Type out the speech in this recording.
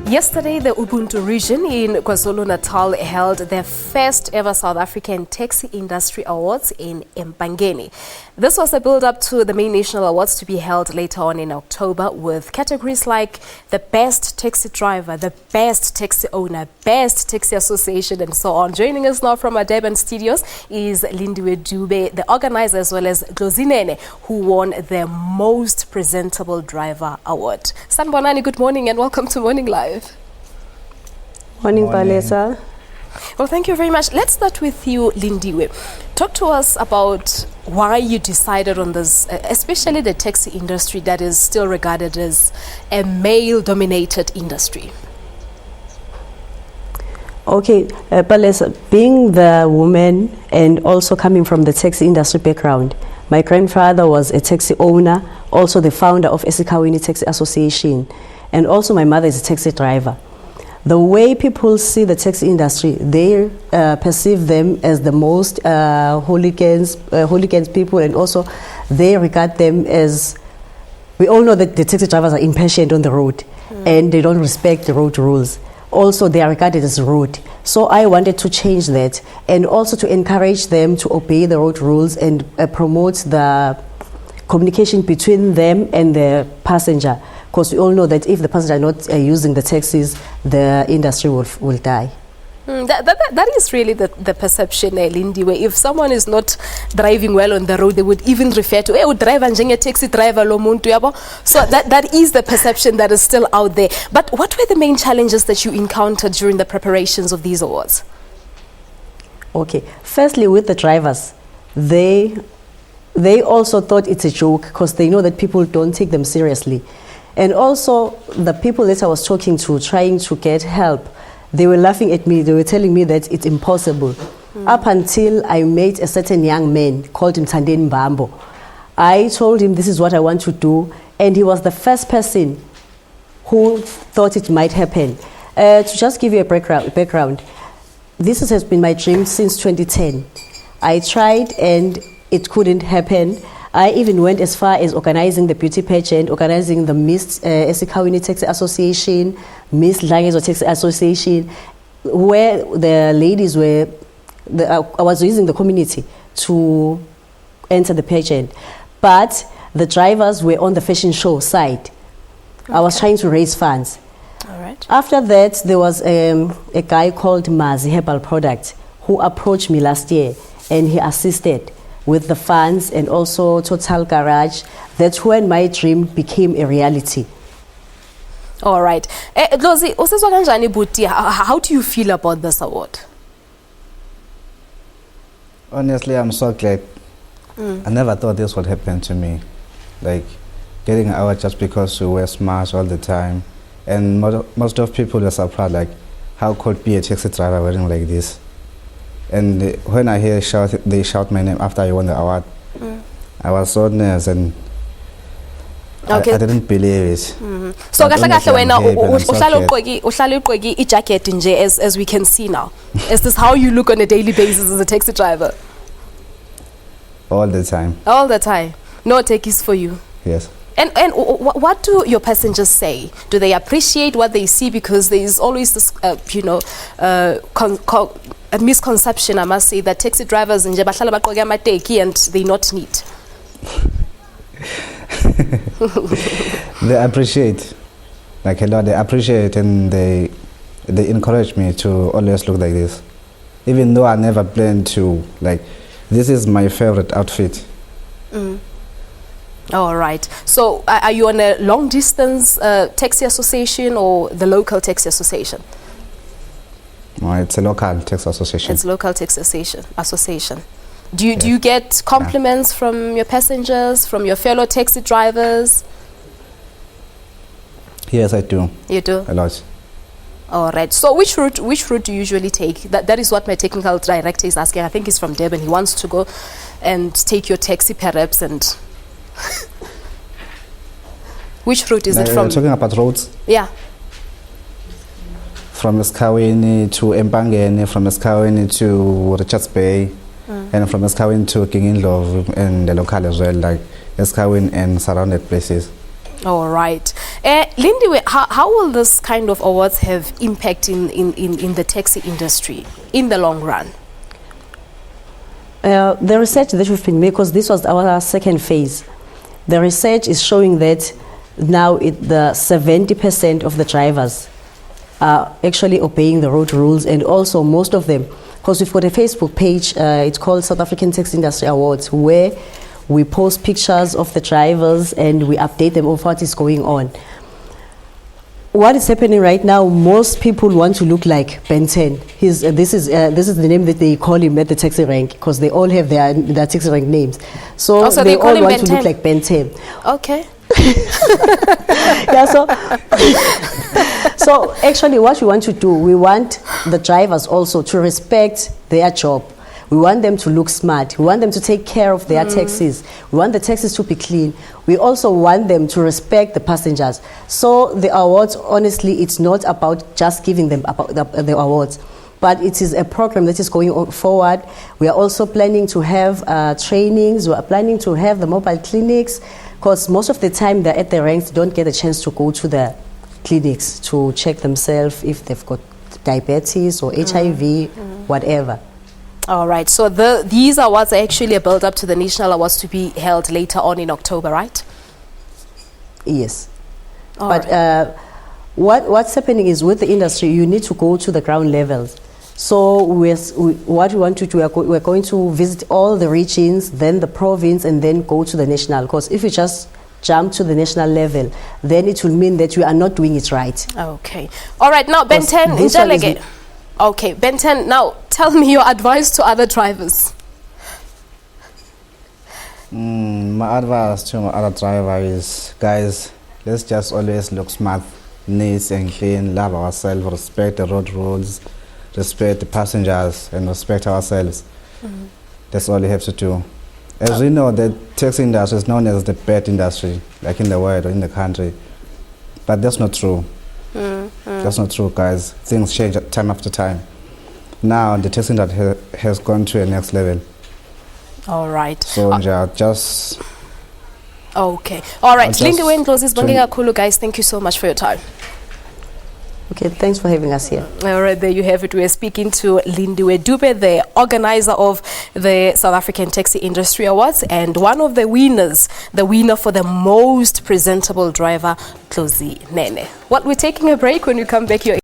Yesterday, the Ubuntu Region in KwaZulu-Natal held their first ever South African Taxi Industry Awards in Empangeni. This was a build-up to the main national awards to be held later on in October, with categories like the best taxi driver, the best taxi owner, best taxi association, and so on. Joining us now from our Durban studios is Lindiwe Dube, the organizer, as well as Dlozi Nene, who won the most presentable driver award. Sanbonani, good morning and welcome to Morning Live. Morning, Palesa. Well, thank you very much. Let's start with you, Lindiwe. Talk to us about why you decided on this, especially the taxi industry that is still regarded as a male-dominated industry. Okay, Palesa, being the woman and also coming from the taxi industry background, my grandfather was a taxi owner, also the founder of SABC Taxi Association, and also my mother is a taxi driver. The way people see the taxi industry, they perceive them as the most hooligans people, and also they regard them as, we all know that the taxi drivers are impatient on the road and they don't respect the road rules. Also, they are regarded as rude. So I wanted to change that and also to encourage them to obey the road rules and promote the communication between them and the passenger. Because we all know that if the passenger are not using the taxis, the industry will die. That is really the perception, Lindiwe. If someone is not driving well on the road, they would even refer to, hey, drive a taxi driver lo muntu yabo. So that is the perception that is still out there. But what were the main challenges that you encountered during the preparations of these awards? Okay, firstly, with the drivers, they also thought it's a joke because they know that people don't take them seriously. And also, the people that I was talking to, trying to get help, they were laughing at me. They were telling me that it's impossible. Up until I met a certain young man called him Tandeni Mbambo. I told him this is what I want to do, and he was the first person who thought it might happen. To just give you a background, this has been my dream since 2010. I tried and it couldn't happen. I even went as far as organizing the beauty pageant, organizing the Miss SABC Taxi Association, Miss Language Taxi Association, where the ladies were, I was using the community to enter the pageant. But the drivers were on the fashion show side. Okay. I was trying to raise funds. All right. After that, there was a guy called Mazi Herbal Product who approached me last year, and he assisted with the funds and also Total Garage. That's when my dream became a reality. All right. Dlozi, how do you feel about this award? Honestly, I'm so glad. I never thought this would happen to me. Like, getting an award just because we wear masks all the time. And most of people are surprised, like, how could be a taxi driver wearing like this? And when I hear they shout my name after I won the award, I was so nervous and okay. I didn't believe it. So jacket as we can see now. Is this how you look on a daily basis as a taxi driver? All the time. All the time. No takis for you. Yes. And what do your passengers say? Do they appreciate what they see? Because there is always this, a misconception, I must say, that taxi drivers in and they're not neat. They appreciate, like a lot. They appreciate and they encourage me to always look like this, even though I never planned to. Like, this is my favorite outfit. All right. So are you on a long distance taxi association or the local taxi association? No, it's a local taxi association. It's local taxi association. Do you get compliments from your passengers, from your fellow taxi drivers? Yes, I do. You do? A lot. All right. So which route do you usually take? That is what my technical director is asking. I think he's from Durban. He wants to go and take your taxi perhaps and... Which route is it from? Talking about roads? Yeah. From Empangeni to Empangeni, from Empangeni to Richards Bay, and from Empangeni to King Indlov and the local as well, like Empangeni and surrounded places. All right. Lindiwe, how will this kind of awards have impact in the taxi industry in the long run? The research that we've been making, because this was our second phase, the research is showing that now the 70% of the drivers are actually obeying the road rules, and also most of them, because we've got a Facebook page, it's called South African Taxi Industry Awards, where we post pictures of the drivers and we update them of what is going on. What is happening right now, most people want to look like Ben 10. This is the name that they call him at the taxi rank, because they all have their taxi rank names. So they they call all him want Ben to 10. look like Ben 10. Okay. Yeah, so actually what we want to do, we want the drivers also to respect their job. We want them to look smart. We want them to take care of their taxis. We want the taxis to be clean. We also want them to respect the passengers. So the awards, honestly, it's not about just giving them about the awards, but it is a program that is going forward. We are also planning to have trainings. We are planning to have the mobile clinics, because most of the time they're at the ranks, don't get a chance to go to the clinics to check themselves if they've got diabetes or HIV, whatever. All right. So these awards are actually a build-up to the national awards to be held later on in October, right? Yes. All But right. what's happening is, with the industry, you need to go to the ground levels. So what we want to do, we're going to visit all the regions, then the province, and then go to the national. Because if you just jump to the national level, then it will mean that we are not doing it right. Okay. All right. Now, Ben 10, this one is delegate. Okay, Ben 10, now tell me your advice to other drivers. My advice to my other driver is, guys, let's just always look smart, neat and clean, love ourselves, respect the road rules, respect the passengers, and respect ourselves. That's all you have to do. As we know, the taxi industry is known as the bad industry, like in the world or in the country. But that's not true. That's not true, guys. Things change time after time. Now the taxi industry has gone to a next level. All right. So just... Okay. All right. just Lindiwe and Dlozi to- Nene, guys, thank you so much for your time. Okay, thanks for having us here. All right, there you have it. We're speaking to Lindiwe Dube, the organizer of the South African Taxi Industry Awards, and one of the winners, the winner for the most presentable driver, Dlozi Nene. Well, we're taking a break. When we come back, you're